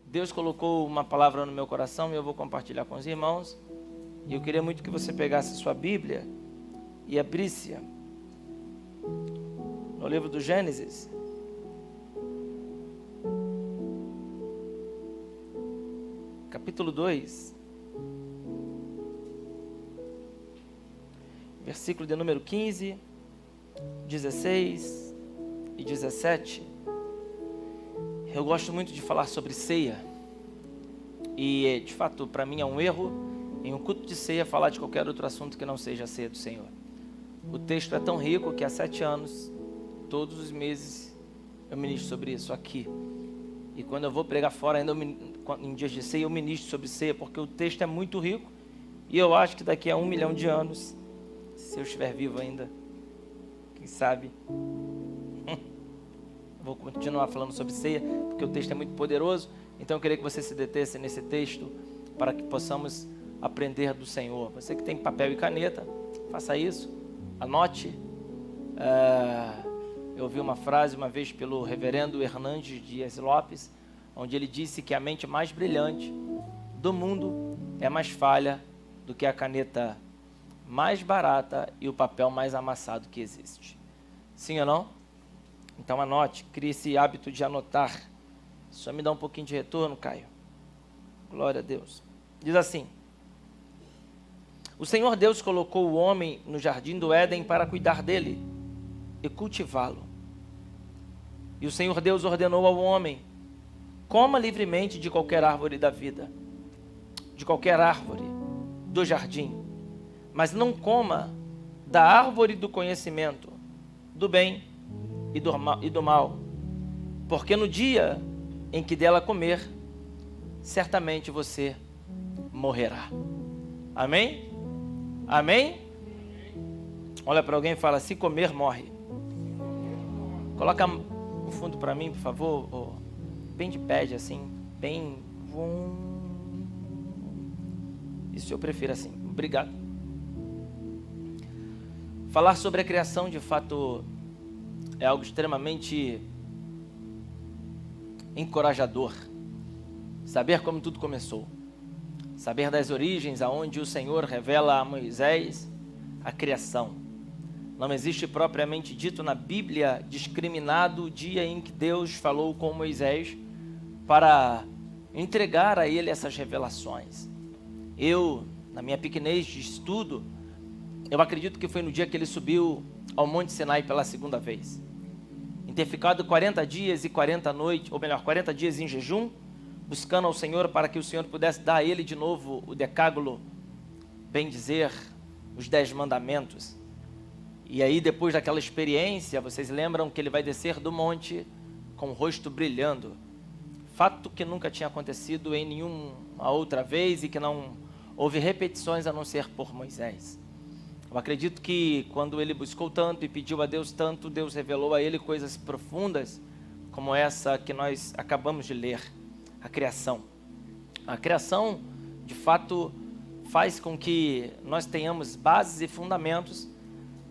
Deus colocou uma palavra no meu coração e eu vou compartilhar com os irmãos. E eu queria muito que você pegasse sua Bíblia e abrisse no livro do Gênesis. Capítulo 2. Versículo de número 15, 16 e 17. Eu gosto muito de falar sobre ceia. E, de fato, para mim é um erro em um culto de ceia falar de qualquer outro assunto que não seja a ceia do Senhor. O texto é tão rico que há 7 anos, todos os meses, eu ministro sobre isso aqui. E quando eu vou pregar fora, ainda em dias de ceia, eu ministro sobre ceia, porque o texto é muito rico. E eu acho que daqui a 1 milhão de anos, se eu estiver vivo ainda, quem sabe, vou continuar falando sobre ceia, porque o texto é muito poderoso. Então eu queria que você se detesse nesse texto, para que possamos aprender do Senhor. Você que tem papel e caneta, faça isso, anote. Eu ouvi uma frase uma vez pelo reverendo Hernandes Dias Lopes, onde ele disse que a mente mais brilhante do mundo é mais falha do que a caneta mais barata e o papel mais amassado que existe. Sim ou não? Então anote, crie esse hábito de anotar. Só me dá um pouquinho de retorno, Caio. Glória a Deus. Diz assim: o Senhor Deus colocou o homem no jardim do Éden para cuidar dele e cultivá-lo. E o Senhor Deus ordenou ao homem: coma livremente de qualquer árvore da vida, de qualquer árvore do jardim, mas não coma da árvore do conhecimento, do bem e do mal, porque no dia em que dela comer, certamente você morrerá. Amém? Amém? Olha para alguém e fala: se comer, morre. Coloca no fundo para mim, por favor, bem de pé, assim, bem... Isso eu prefiro assim, obrigado. Falar sobre a criação, de fato, é algo extremamente encorajador. Saber como tudo começou. Saber das origens, aonde o Senhor revela a Moisés a criação. Não existe propriamente dito na Bíblia discriminado o dia em que Deus falou com Moisés para entregar a ele essas revelações. Eu, na minha pequenez de estudo, eu acredito que foi no dia que ele subiu ao Monte Sinai pela segunda vez. Em ter ficado 40 dias e 40 noites, ou melhor, 40 dias em jejum, buscando ao Senhor para que o Senhor pudesse dar a ele de novo o decágulo, bem dizer, os 10 mandamentos. E aí, depois daquela experiência, vocês lembram que ele vai descer do monte com o rosto brilhando. Fato que nunca tinha acontecido em nenhuma outra vez e que não houve repetições a não ser por Moisés. Eu acredito que quando ele buscou tanto e pediu a Deus tanto, Deus revelou a ele coisas profundas, como essa que nós acabamos de ler, a criação. A criação, de fato, faz com que nós tenhamos bases e fundamentos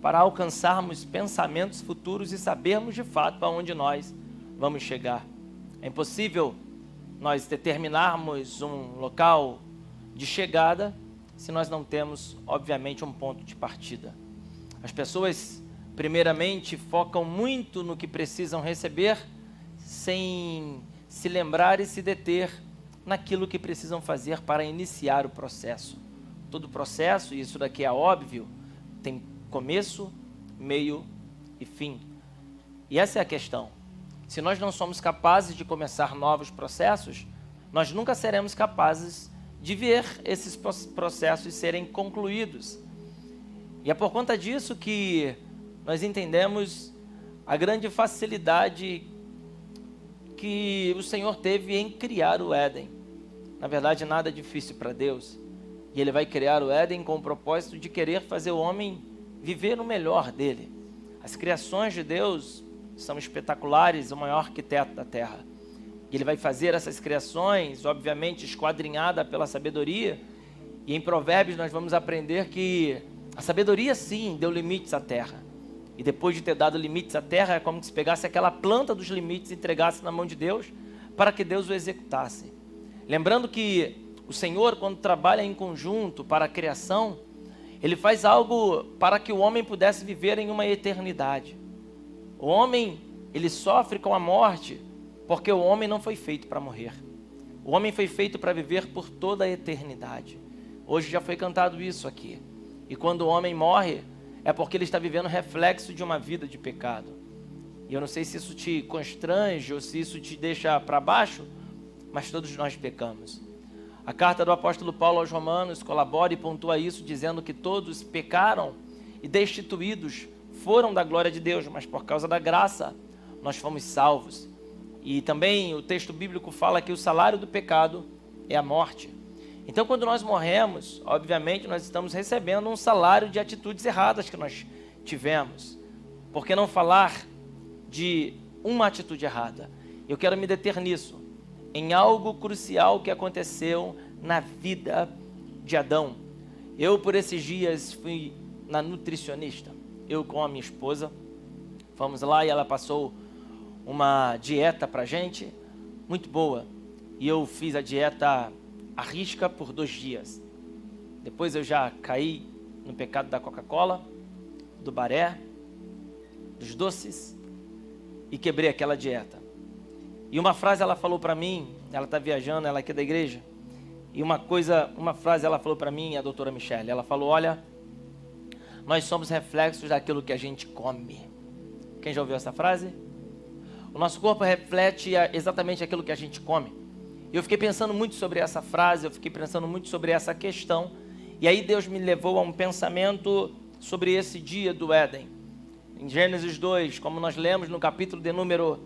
para alcançarmos pensamentos futuros e sabermos de fato aonde nós vamos chegar. É impossível nós determinarmos um local de chegada se nós não temos, obviamente, um ponto de partida. As pessoas, primeiramente, focam muito no que precisam receber, sem se lembrar e se deter naquilo que precisam fazer para iniciar o processo. Todo processo, e isso daqui é óbvio, tem começo, meio e fim. E essa é a questão. Se nós não somos capazes de começar novos processos, nós nunca seremos capazes de ver esses processos serem concluídos. E é por conta disso que nós entendemos a grande facilidade que o Senhor teve em criar o Éden. Na verdade, nada é difícil para Deus. E Ele vai criar o Éden com o propósito de querer fazer o homem viver o melhor dele. As criações de Deus são espetaculares, o maior arquiteto da terra. Ele vai fazer essas criações, obviamente, esquadrinhada pela sabedoria. E em Provérbios nós vamos aprender que a sabedoria, sim, deu limites à terra. E depois de ter dado limites à terra, é como se pegasse aquela planta dos limites e entregasse na mão de Deus, para que Deus o executasse. Lembrando que o Senhor, quando trabalha em conjunto para a criação, Ele faz algo para que o homem pudesse viver em uma eternidade. O homem, ele sofre com a morte, porque o homem não foi feito para morrer. O homem foi feito para viver por toda a eternidade. Hoje já foi cantado isso aqui. E quando o homem morre, é porque ele está vivendo reflexo de uma vida de pecado. E eu não sei se isso te constrange ou se isso te deixa para baixo, mas todos nós pecamos. A carta do apóstolo Paulo aos Romanos colabora e pontua isso, dizendo que todos pecaram e destituídos foram da glória de Deus, mas por causa da graça nós fomos salvos. E também o texto bíblico fala que o salário do pecado é a morte. Então, quando nós morremos, obviamente nós estamos recebendo um salário de atitudes erradas que nós tivemos. Por que não falar de uma atitude errada? Eu quero me deter nisso, em algo crucial que aconteceu na vida de Adão. Eu, por esses dias, fui na nutricionista. Eu com a minha esposa, fomos lá e ela passou uma dieta pra gente, muito boa. E eu fiz a dieta à risca por 2 dias. Depois eu já caí no pecado da Coca-Cola, do baré, dos doces, e quebrei aquela dieta. E uma frase ela falou para mim, ela está viajando, ela é aqui da igreja, e uma frase ela falou para mim, a doutora Michele, ela falou: olha, nós somos reflexos daquilo que a gente come. Quem já ouviu essa frase? O nosso corpo reflete exatamente aquilo que a gente come. Eu fiquei pensando muito sobre essa frase, eu fiquei pensando muito sobre essa questão, e aí Deus me levou a um pensamento sobre esse dia do Éden. Em Gênesis 2, como nós lemos no capítulo de número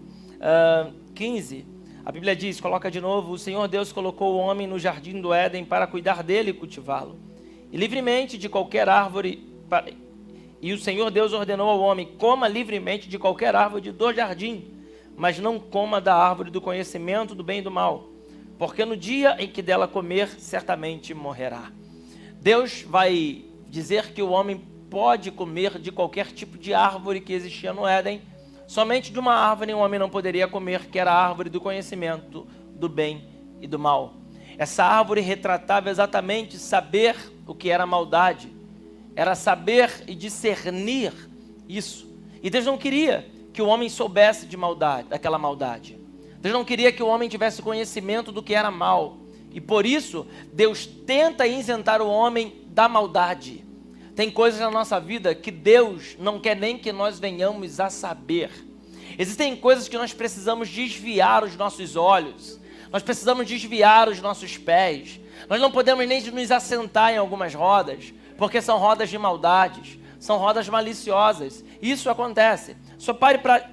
15, a Bíblia diz, coloca de novo: o Senhor Deus colocou o homem no jardim do Éden para cuidar dele e cultivá-lo. E livremente de qualquer árvore, e o Senhor Deus ordenou ao homem: coma livremente de qualquer árvore do jardim, mas não coma da árvore do conhecimento do bem e do mal, porque no dia em que dela comer, certamente morrerá. Deus vai dizer que o homem pode comer de qualquer tipo de árvore que existia no Éden. Somente de uma árvore o homem não poderia comer, que era a árvore do conhecimento do bem e do mal. Essa árvore retratava exatamente saber o que era maldade. Era saber e discernir isso. E Deus não queria que o homem soubesse de maldade, daquela maldade. Deus não queria que o homem tivesse conhecimento do que era mal. E por isso, Deus tenta isentar o homem da maldade. Tem coisas na nossa vida que Deus não quer nem que nós venhamos a saber. Existem coisas que nós precisamos desviar os nossos olhos. Nós precisamos desviar os nossos pés. Nós não podemos nem nos assentar em algumas rodas, porque são rodas de maldades, são rodas maliciosas. Isso acontece. Só pare para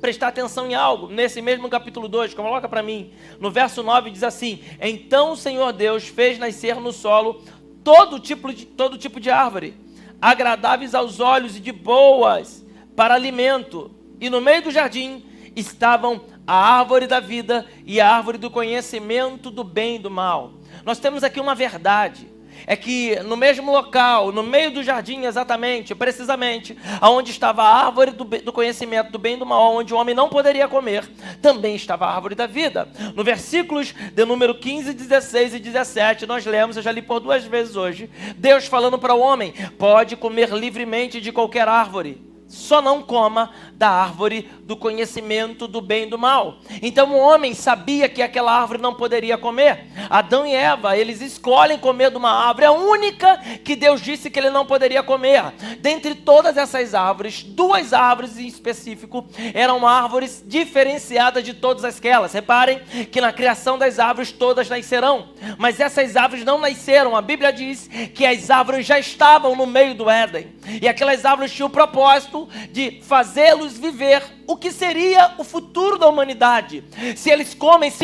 prestar atenção em algo. Nesse mesmo capítulo 2, coloca para mim, no verso 9 diz assim: então o Senhor Deus fez nascer no solo todo tipo de árvore, agradáveis aos olhos e de boas para alimento. E no meio do jardim estavam a árvore da vida e a árvore do conhecimento do bem e do mal. Nós temos aqui uma verdade. É que no mesmo local, no meio do jardim exatamente, precisamente, aonde estava a árvore do conhecimento do bem e do mal, onde o homem não poderia comer, também estava a árvore da vida. No versículos de número 15, 16 e 17, nós lemos, eu já li por 2 vezes hoje, Deus falando para o homem: pode comer livremente de qualquer árvore, só não coma da árvore do conhecimento do bem e do mal. Então o homem sabia que aquela árvore não poderia comer. Adão e Eva, eles escolhem comer de uma árvore, a única que Deus disse que ele não poderia comer. Dentre todas essas árvores, 2 árvores em específico eram árvores diferenciadas de todas aquelas. Reparem que na criação das árvores todas nascerão, mas essas árvores não nasceram. A Bíblia diz que as árvores já estavam no meio do Éden, e aquelas árvores tinham o propósito de fazê-los viver o que seria o futuro da humanidade. Se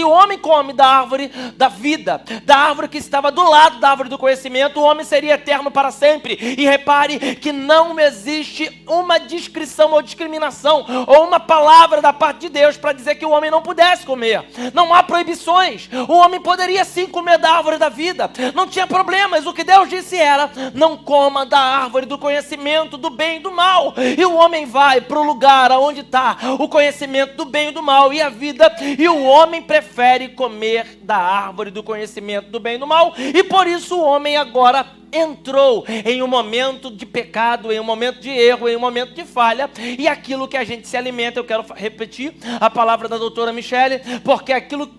o homem come da árvore da vida, da árvore que estava do lado da árvore do conhecimento, o homem seria eterno para sempre. E repare que não existe uma descrição ou discriminação, ou uma palavra da parte de Deus para dizer que o homem não pudesse comer. Não há proibições. O homem poderia sim comer da árvore da vida, não tinha problemas. O que Deus disse era: não coma da árvore do conhecimento do bem e do mal. E o homem vai para o lugar onde está o conhecimento do bem e do mal e a vida, e o homem prefere comer da árvore do conhecimento do bem e do mal, e por isso o homem agora entrou em um momento de pecado, em um momento de erro, em um momento de falha, e aquilo que a gente se alimenta, eu quero repetir a palavra da doutora Michele, porque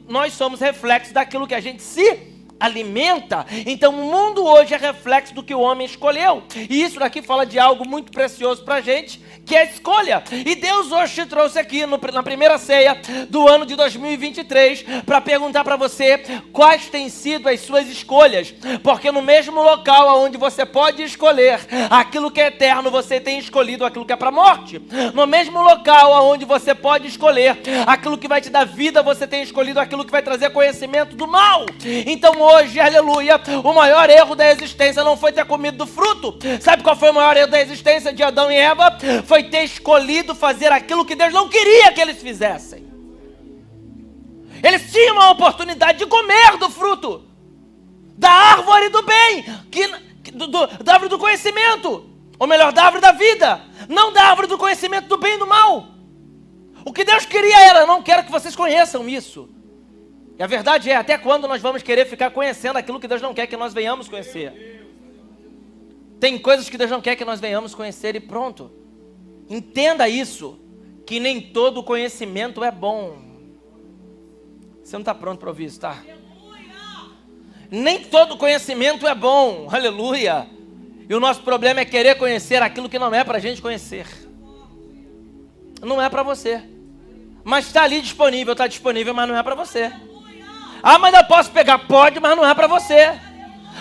nós somos reflexo daquilo que a gente se alimenta. Então o mundo hoje é reflexo do que o homem escolheu, e isso daqui fala de algo muito precioso pra gente, que é a escolha. E Deus hoje te trouxe aqui na primeira ceia do ano de 2023 para perguntar para você quais têm sido as suas escolhas, porque no mesmo local onde você pode escolher aquilo que é eterno, você tem escolhido aquilo que é para a morte. No mesmo local onde você pode escolher aquilo que vai te dar vida, você tem escolhido aquilo que vai trazer conhecimento do mal. Então hoje, aleluia, o maior erro da existência não foi ter comido do fruto. Sabe qual foi o maior erro da existência de Adão e Eva? Foi ter escolhido fazer aquilo que Deus não queria que eles fizessem. Eles tinham a oportunidade de comer do fruto da árvore do bem, da árvore do conhecimento, ou melhor, da árvore da vida, não da árvore do conhecimento do bem e do mal. O que Deus queria era: não quero que vocês conheçam isso. E a verdade é, até quando nós vamos querer ficar conhecendo aquilo que Deus não quer que nós venhamos conhecer? Tem coisas que Deus não quer que nós venhamos conhecer e pronto. Entenda isso, que nem todo conhecimento é bom. Você não está pronto para ouvir isso, tá? Nem todo conhecimento é bom, aleluia. E o nosso problema é querer conhecer aquilo que não é para a gente conhecer. Não é para você. Mas está ali disponível, está disponível, mas não é para você. Ah, mas eu posso pegar? Pode, mas não é para você.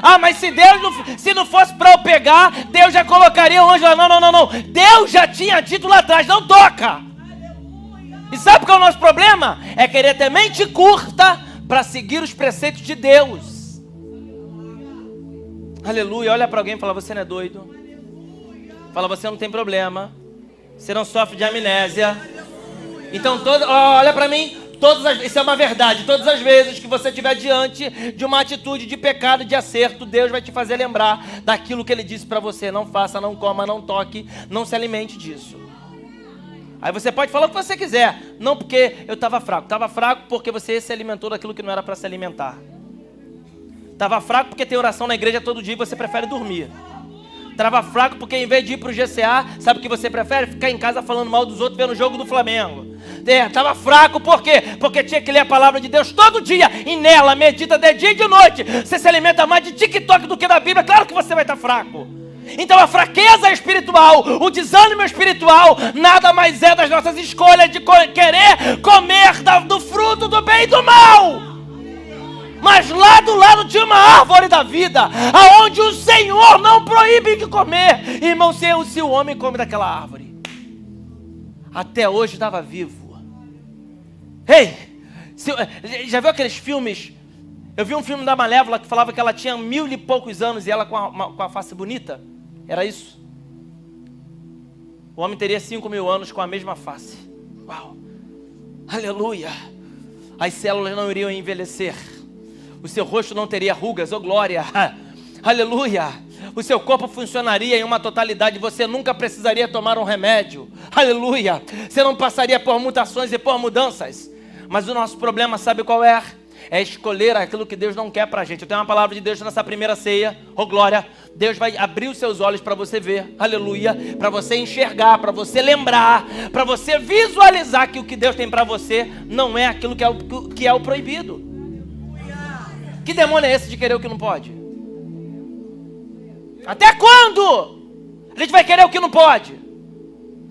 Ah, mas se não fosse para eu pegar, Deus já colocaria um anjo lá. Não. Deus já tinha dito lá atrás: não toca. E sabe qual é o nosso problema? É querer ter mente curta para seguir os preceitos de Deus. Aleluia. Olha para alguém e fala: você não é doido. Fala: você não tem problema. Você não sofre de amnésia. Então, olha para mim. Isso é uma verdade. Todas as vezes que você estiver diante de uma atitude de pecado, de acerto, Deus vai te fazer lembrar daquilo que Ele disse para você: não faça, não coma, não toque, não se alimente disso. Aí você pode falar o que você quiser. Não, porque eu estava fraco. Estava fraco porque você se alimentou daquilo que não era para se alimentar. Estava fraco porque tem oração na igreja todo dia e você prefere dormir. Estava fraco porque em vez de ir para o GCA, sabe o que você prefere? Ficar em casa falando mal dos outros vendo o jogo do Flamengo. Estava fraco por quê? Porque tinha que ler a palavra de Deus todo dia e nela medita de dia e de noite. Você se alimenta mais de TikTok do que da Bíblia, claro que você vai estar fraco. Então a fraqueza espiritual, o desânimo espiritual, nada mais é das nossas escolhas de querer comer do fruto do bem e do mal. Mas lá do lado tinha uma árvore da vida, aonde o Senhor não proíbe de comer. Irmão, se o homem come daquela árvore, até hoje estava vivo. Ei, já viu aqueles filmes? Eu vi um filme da Malévola que falava que ela tinha 1000 e poucos anos e ela com a face bonita. Era isso? O homem teria 5.000 anos com a mesma face. Uau! Aleluia! As células não iriam envelhecer. O seu rosto não teria rugas, oh glória! Aleluia! O seu corpo funcionaria em uma totalidade. Você nunca precisaria tomar um remédio. Aleluia! Você não passaria por mutações e por mudanças. Mas o nosso problema, sabe qual é? É escolher aquilo que Deus não quer pra gente. Eu tenho uma palavra de Deus nessa primeira ceia. Oh glória! Deus vai abrir os seus olhos para você ver. Aleluia! Para você enxergar, para você lembrar, para você visualizar que o que Deus tem para você não é aquilo que é o proibido. Que demônio é esse de querer o que não pode? Até quando a gente vai querer o que não pode?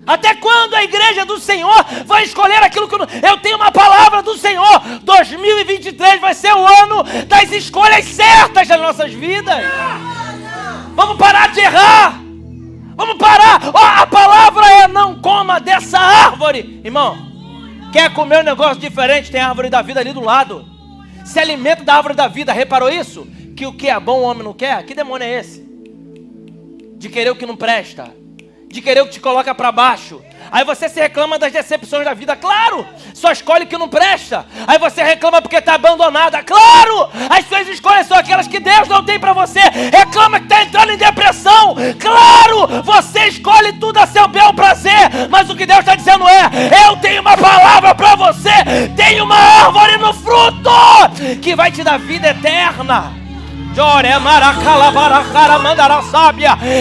Até quando a igreja do Senhor vai escolher aquilo que não... Eu tenho uma palavra do Senhor. 2023 vai ser o ano das escolhas certas das nossas vidas. Vamos parar de errar. Vamos parar. A palavra é: não coma dessa árvore. Irmão, quer comer um negócio diferente? Tem a árvore da vida ali do lado. Se alimenta da árvore da vida. Reparou isso? Que o que é bom o homem não quer? Que demônio é esse? De querer o que não presta, de querer o que te coloca para baixo. Aí você se reclama das decepções da vida. Claro, só escolhe o que não presta. Aí você reclama porque está abandonada. Claro, as suas escolhas são aquelas que Deus não tem para você. Reclama que está entrando em depressão. Claro, você escolhe tudo a seu bel prazer. Mas o que Deus está dizendo é: eu que vai te dar vida eterna.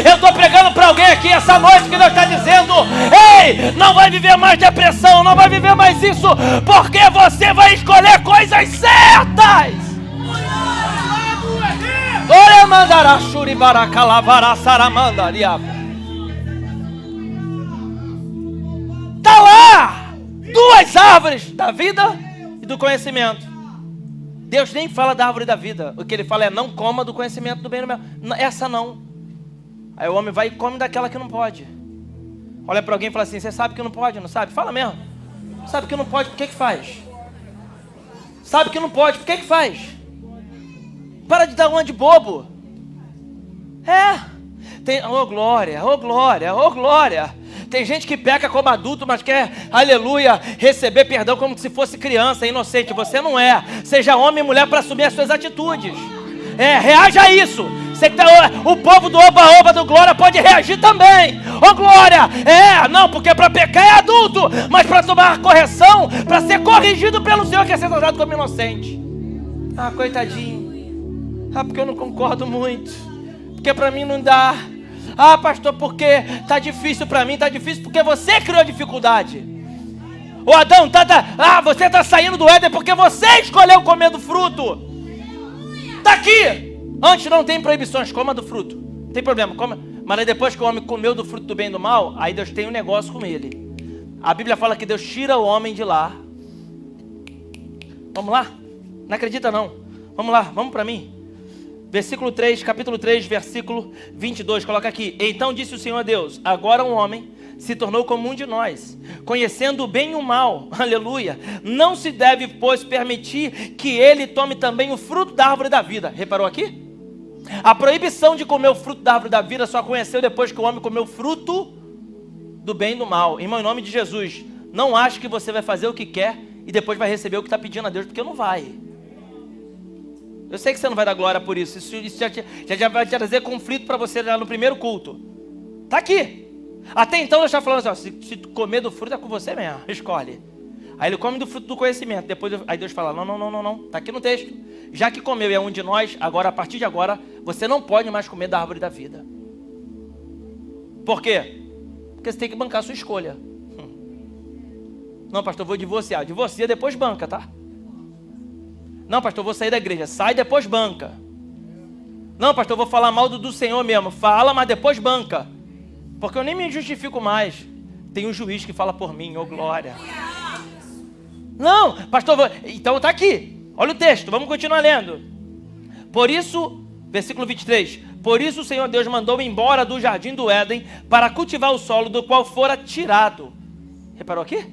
Eu estou pregando para alguém aqui essa noite que Deus está dizendo: ei, não vai viver mais depressão, não vai viver mais isso, porque você vai escolher coisas certas. Está lá 2 árvores da vida e do conhecimento. Deus nem fala da árvore da vida. O que ele fala é: não coma do conhecimento do bem e do mal. Essa não. Aí o homem vai e come daquela que não pode. Olha para alguém e fala assim: você sabe que não pode, não sabe? Fala mesmo. Sabe que não pode, por que faz? Sabe que não pode, por que faz? Para de dar uma de bobo. Oh glória, oh glória, oh glória. Tem gente que peca como adulto, mas quer, aleluia, receber perdão como se fosse criança, inocente. Você não é. Seja homem e mulher para assumir as suas atitudes. Reaja a isso. O povo do oba-oba do glória pode reagir também. Ô glória, não, porque para pecar é adulto, mas para tomar correção, para ser corrigido pelo Senhor, quer ser tratado como inocente. Coitadinho. Porque eu não concordo muito. Porque para mim não dá. Pastor, porque está difícil para mim. Está difícil porque você criou a dificuldade. Ô Adão, você está saindo do Éden porque você escolheu comer do fruto. Está aqui. Antes não tem proibições, coma do fruto. Não tem problema, coma. Mas aí depois que o homem comeu do fruto do bem e do mal, aí Deus tem um negócio com ele. A Bíblia fala que Deus tira o homem de lá. Vamos lá? Não acredita não? Vamos lá, vamos para mim. Versículo 3, capítulo 3, versículo 22, coloca aqui. Então disse o Senhor Deus: agora um homem se tornou como um de nós, conhecendo o bem e o mal, aleluia. Não se deve, pois, permitir que ele tome também o fruto da árvore da vida. Reparou aqui? A proibição de comer o fruto da árvore da vida só conheceu depois que o homem comeu o fruto do bem e do mal. Irmão, em nome de Jesus, não ache que você vai fazer o que quer e depois vai receber o que está pedindo a Deus, porque não vai. Eu sei que você não vai dar glória por isso. Isso já vai trazer conflito para você lá no primeiro culto. Está aqui. Até então eu estava falando assim: se comer do fruto é com você mesmo, escolhe. Aí ele come do fruto do conhecimento. Aí Deus fala: não. Está aqui no texto. Já que comeu e é um de nós, agora, a partir de agora, você não pode mais comer da árvore da vida. Por quê? Porque você tem que bancar a sua escolha. Não, pastor, eu vou divorciar. Divorcia, depois banca, tá? Não, pastor, eu vou sair da igreja. Sai, depois banca. Não, pastor, eu vou falar mal do Senhor mesmo. Fala, mas depois banca. Porque eu nem me justifico mais. Tem um juiz que fala por mim, ô glória. Não, pastor, então tá aqui. Olha o texto, vamos continuar lendo. Por isso, versículo 23. Por isso o Senhor Deus mandou embora do jardim do Éden para cultivar o solo do qual fora tirado. Reparou aqui?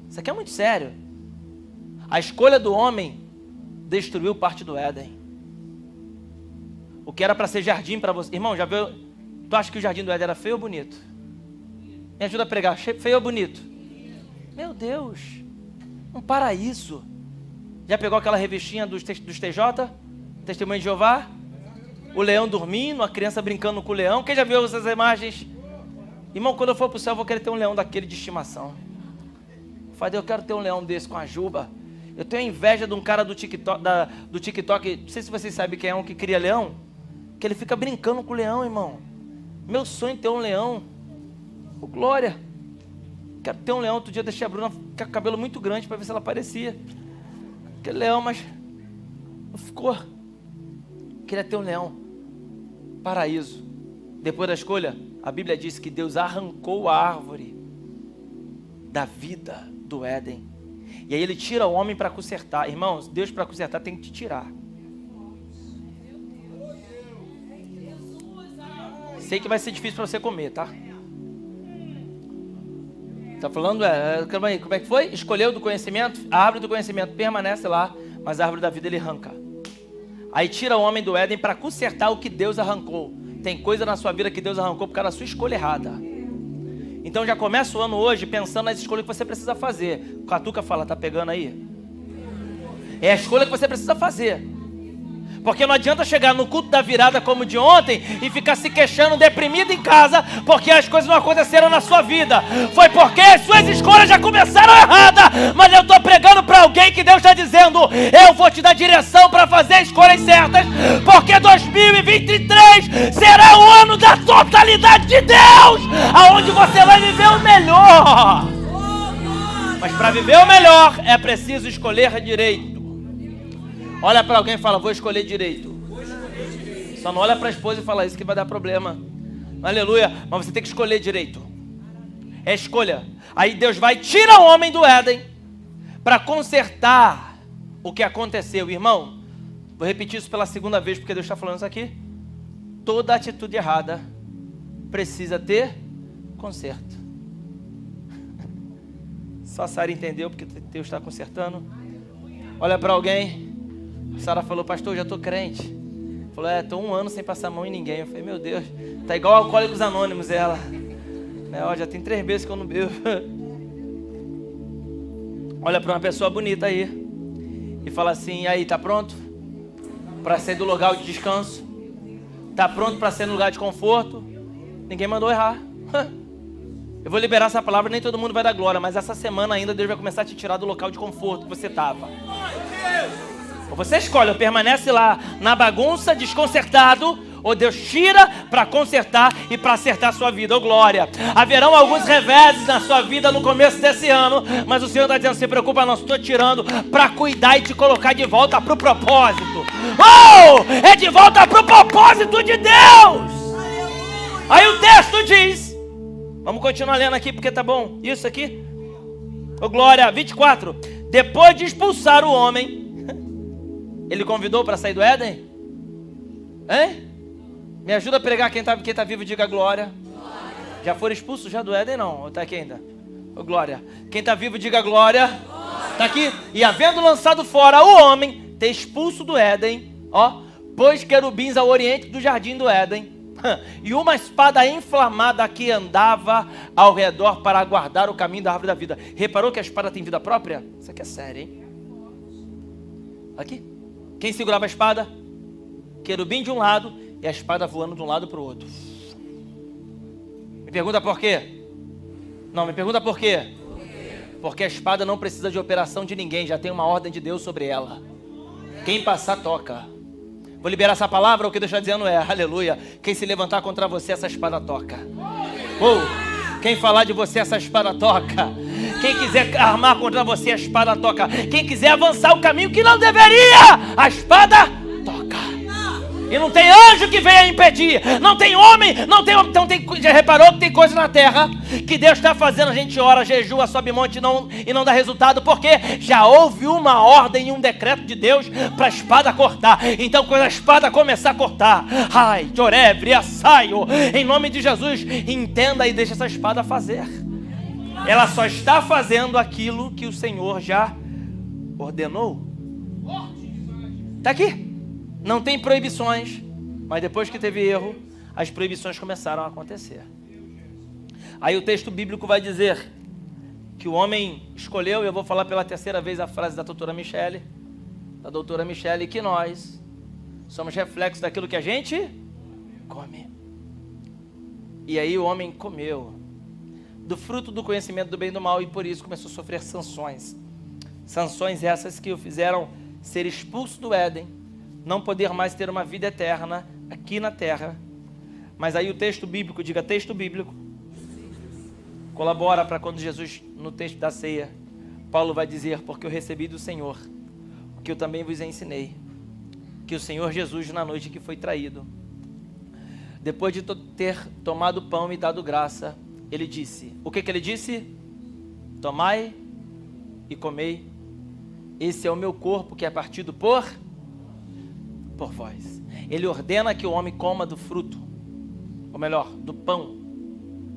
Isso aqui é muito sério. A escolha do homem destruiu parte do Éden. O que era para ser jardim para você. Irmão, já viu? Tu acha que o jardim do Éden era feio ou bonito? Me ajuda a pregar. Feio ou bonito? Meu Deus. Um paraíso. Já pegou aquela revistinha dos TJ? Testemunho de Jeová? O leão dormindo, a criança brincando com o leão. Quem já viu essas imagens? Irmão, quando eu for para o céu, eu vou querer ter um leão daquele de estimação. Eu quero ter um leão desse com a juba. Eu tenho inveja de um cara do TikTok, não sei se vocês sabem quem é um que cria leão, que ele fica brincando com o leão, irmão. Meu sonho é ter um leão. Ô, glória. Quero ter um leão. Outro dia eu deixei a Bruna com o cabelo muito grande para ver se ela aparecia. Aquele leão, mas não ficou. Queria ter um leão. Paraíso. Depois da escolha, a Bíblia diz que Deus arrancou a árvore da vida do Éden. E aí ele tira o homem para consertar. Irmãos, Deus para consertar tem que te tirar. Sei que vai ser difícil para você comer, tá? Tá falando, como é que foi? Escolheu do conhecimento, a árvore do conhecimento permanece lá, mas a árvore da vida ele arranca. Aí tira o homem do Éden para consertar o que Deus arrancou. Tem coisa na sua vida que Deus arrancou por causa da sua escolha errada. Então já começa o ano hoje pensando nas escolhas que você precisa fazer. O Catuca fala, tá pegando aí? É a escolha que você precisa fazer. Porque não adianta chegar no culto da virada como de ontem e ficar se queixando deprimido em casa porque as coisas não aconteceram na sua vida. Foi porque as suas escolhas já começaram erradas. Mas eu estou pregando para alguém que Deus está dizendo: eu vou te dar direção para fazer escolhas certas, porque 2023 será o ano da totalidade de Deus, aonde você vai viver o melhor. Mas para viver o melhor é preciso escolher direito. Olha para alguém e fala: vou escolher direito. Só não olha para a esposa e fala isso, que vai dar problema. Aleluia. Mas você tem que escolher direito. É escolha. Aí Deus vai tirar o homem do Éden para consertar o que aconteceu. Irmão, vou repetir isso pela segunda vez porque Deus está falando isso aqui. Toda atitude errada precisa ter conserto. Só a Sara entendeu porque Deus está consertando. Olha para alguém. A Sara falou: pastor, já estou crente. Falou: estou 1 ano sem passar a mão em ninguém. Eu falei: meu Deus, tá igual Alcoólicos Anônimos ela. Já tem 3 meses que eu não bebo. Olha para uma pessoa bonita aí e fala assim: e aí, tá pronto para sair do lugar de descanso? Tá pronto para sair no lugar de conforto? Ninguém mandou errar. Eu vou liberar essa palavra, nem todo mundo vai dar glória, mas essa semana ainda Deus vai começar a te tirar do local de conforto que você estava. Ou você escolhe, ou permanece lá na bagunça, desconcertado, ou Deus tira para consertar e para acertar a sua vida. Glória! Haverão alguns reveses na sua vida no começo desse ano, mas o Senhor está dizendo: não se preocupa não, estou tirando para cuidar e te colocar de volta para o propósito. É de volta para o propósito de Deus! Aí o texto diz, vamos continuar lendo aqui porque tá bom, isso aqui. Glória! 24. Depois de expulsar o homem, ele convidou para sair do Éden? Hein? Me ajuda a pregar, quem tá vivo, diga glória. Já foram expulsos já do Éden, não? Ou está aqui ainda? Glória. Quem está vivo, diga glória. Está aqui. E havendo lançado fora o homem, ter expulso do Éden, pôs querubins ao oriente do jardim do Éden, e uma espada inflamada que andava ao redor para guardar o caminho da árvore da vida. Reparou que a espada tem vida própria? Isso aqui é sério, hein? Aqui. Quem segurava a espada? Querubim de um lado e a espada voando de um lado para o outro. Me pergunta por quê? Não, me pergunta por quê? Porque a espada não precisa de operação de ninguém, já tem uma ordem de Deus sobre ela. Quem passar, toca. Vou liberar essa palavra, o que Deus está dizendo é: aleluia. Quem se levantar contra você, essa espada toca. Quem falar de você, essa espada toca. Quem quiser armar contra você, a espada toca. Quem quiser avançar o caminho que não deveria, a espada toca. E não tem anjo que venha impedir. Não tem homem, não tem homem. Então já reparou que tem coisa na terra que Deus está fazendo? A gente ora, jejua, sobe monte e não dá resultado. Porque já houve uma ordem e um decreto de Deus para a espada cortar. Então quando a espada começar a cortar, em nome de Jesus, entenda e deixa essa espada fazer. Ela só está fazendo aquilo que o Senhor já ordenou. Está aqui. Não tem proibições, mas depois que teve erro, as proibições começaram a acontecer. Aí o texto bíblico vai dizer que o homem escolheu, e eu vou falar pela 3ª vez a frase da doutora Michele, que nós somos reflexos daquilo que a gente come. E aí o homem comeu do fruto do conhecimento do bem e do mal, e por isso começou a sofrer sanções. Sanções essas que o fizeram ser expulso do Éden, não poder mais ter uma vida eterna aqui na terra. Mas aí o texto bíblico, diga texto bíblico, colabora para quando Jesus, no texto da ceia, Paulo vai dizer: porque eu recebi do Senhor o que eu também vos ensinei, que o Senhor Jesus, na noite que foi traído, depois de ter tomado o pão e dado graça, ele disse, o que ele disse? Tomai e comei, esse é o meu corpo que é partido por vós. Ele ordena que o homem coma do fruto, ou melhor, do pão.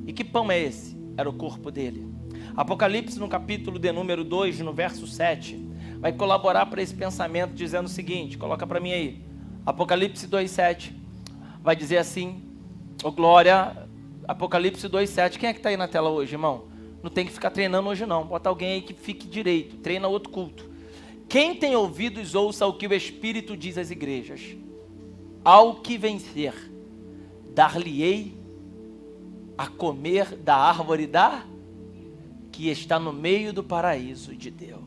E que pão é esse? Era o corpo dele. Apocalipse, no capítulo de número 2, no verso 7, vai colaborar para esse pensamento, dizendo o seguinte, coloca para mim aí, Apocalipse 2,7, vai dizer assim, glória, Apocalipse 2,7, quem é que está aí na tela hoje, irmão? Não tem que ficar treinando hoje não, bota alguém aí que fique direito, treina outro culto. Quem tem ouvidos, ouça o que o Espírito diz às igrejas. Ao que vencer, dar-lhe-ei a comer da árvore que está no meio do paraíso de Deus.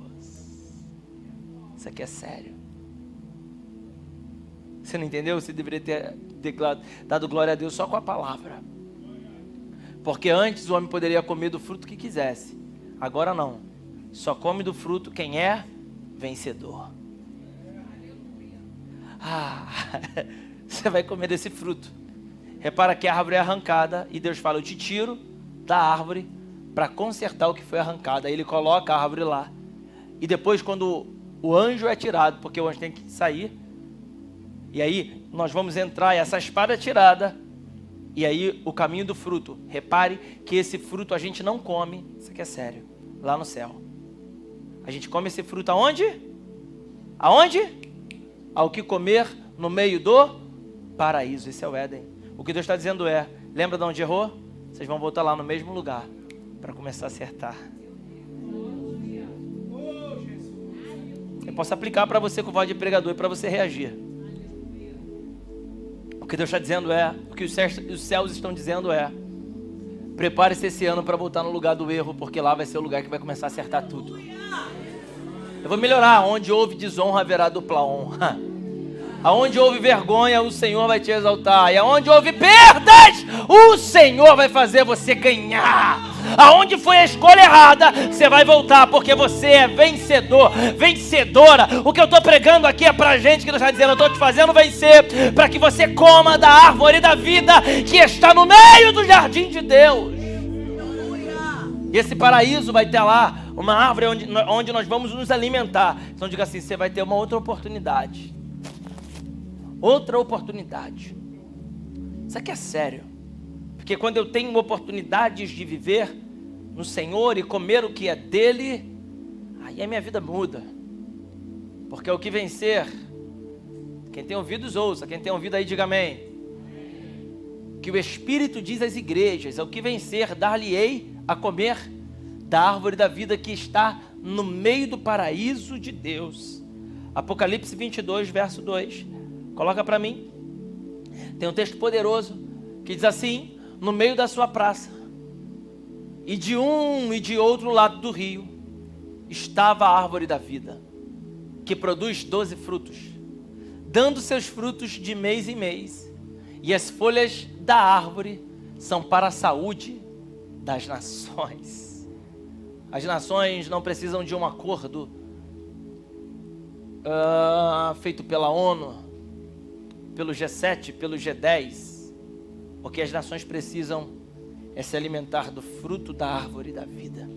Isso aqui é sério. Você não entendeu? Você deveria ter dado glória a Deus só com a palavra. Porque antes o homem poderia comer do fruto que quisesse. Agora não. Só come do fruto quem é vencedor. Você vai comer desse fruto. Repara que a árvore é arrancada e Deus fala, eu te tiro da árvore para consertar o que foi arrancado. Aí ele coloca a árvore lá. E depois quando o anjo é tirado, porque o anjo tem que sair, e aí nós vamos entrar e essa espada é tirada, e aí o caminho do fruto. Repare que esse fruto a gente não come, isso aqui é sério, lá no céu. A gente come esse fruto aonde? Aonde? Ao que comer no meio do paraíso. Esse é o Éden. O que Deus está dizendo é, lembra de onde errou? Vocês vão voltar lá no mesmo lugar para começar a acertar. Eu posso aplicar para você com voz de pregador e para você reagir. O que Deus está dizendo é, o que os céus estão dizendo é, prepare-se esse ano para voltar no lugar do erro, porque lá vai ser o lugar que vai começar a acertar tudo. Eu vou melhorar. Onde houve desonra, haverá dupla honra. Aonde houve vergonha, o Senhor vai te exaltar. E aonde houve perdas, o Senhor vai fazer você ganhar. Aonde foi a escolha errada, você vai voltar, porque você é vencedor, vencedora. O que eu estou pregando aqui é pra gente que Deus está dizendo, eu estou te fazendo vencer, para que você coma da árvore da vida que está no meio do jardim de Deus. E esse paraíso vai ter lá uma árvore onde nós vamos nos alimentar. Então diga assim, você vai ter uma outra oportunidade. Outra oportunidade. Isso aqui é sério. Porque quando eu tenho oportunidades de viver no Senhor e comer o que é dele, aí a minha vida muda. Porque o que vencer, quem tem ouvidos ouça, quem tem ouvido aí diga amém. Que o Espírito diz às igrejas, o que vencer, dar-lhe-ei a comer da árvore da vida que está no meio do paraíso de Deus. Apocalipse 22, verso 2. Coloca para mim. Tem um texto poderoso que diz assim, no meio da sua praça, e de um e de outro lado do rio, estava a árvore da vida, que produz 12 frutos, dando seus frutos de mês em mês, e as folhas da árvore são para a saúde das nações. As nações não precisam de um acordo feito pela ONU, pelo G7, pelo G10. O que as nações precisam é se alimentar do fruto da árvore da vida.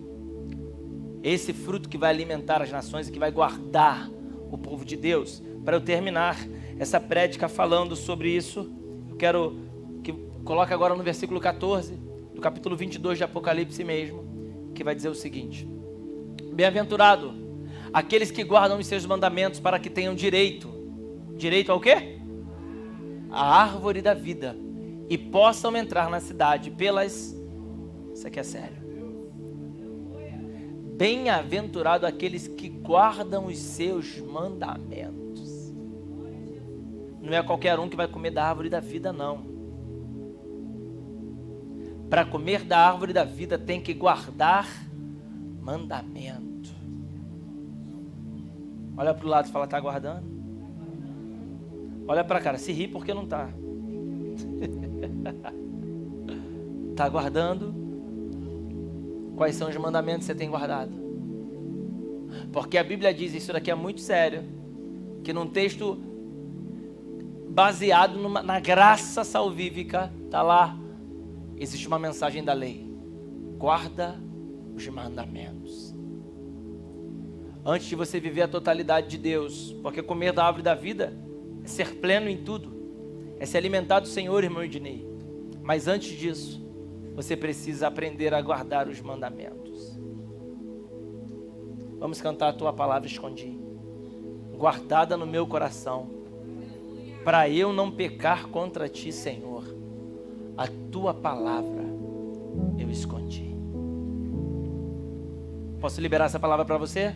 Esse fruto que vai alimentar as nações e que vai guardar o povo de Deus. Para eu terminar essa prédica falando sobre isso, eu quero que coloque agora no versículo 14, do capítulo 22 de Apocalipse mesmo, que vai dizer o seguinte: bem-aventurado aqueles que guardam os seus mandamentos para que tenham direito ao quê? A árvore da vida, e possam entrar na cidade pelas... Isso aqui é sério. Bem-aventurado aqueles que guardam os seus mandamentos. Não é qualquer um que vai comer da árvore da vida, não. Para comer da árvore da vida tem que guardar mandamento. Olha para o lado e fala, está guardando? Olha para cá, se ri porque não está. Está guardando? Quais são os mandamentos que você tem guardado? Porque a Bíblia diz, isso daqui é muito sério, que num texto baseado na graça salvífica, está lá, existe uma mensagem da lei: guarda os mandamentos. Antes de você viver a totalidade de Deus, porque comer da árvore da vida é ser pleno em tudo, é se alimentar do Senhor, irmão Ednei. Mas antes disso, você precisa aprender a guardar os mandamentos. Vamos cantar a tua palavra, escondi, guardada no meu coração, para eu não pecar contra ti, Senhor. A tua palavra eu escondi. Posso liberar essa palavra para você?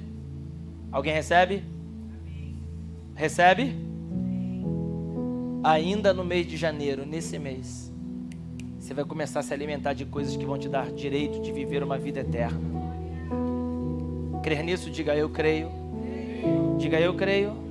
Alguém recebe? Recebe? Ainda no mês de janeiro, nesse mês, você vai começar a se alimentar de coisas que vão te dar direito de viver uma vida eterna. Crer nisso, diga eu creio. Diga eu creio.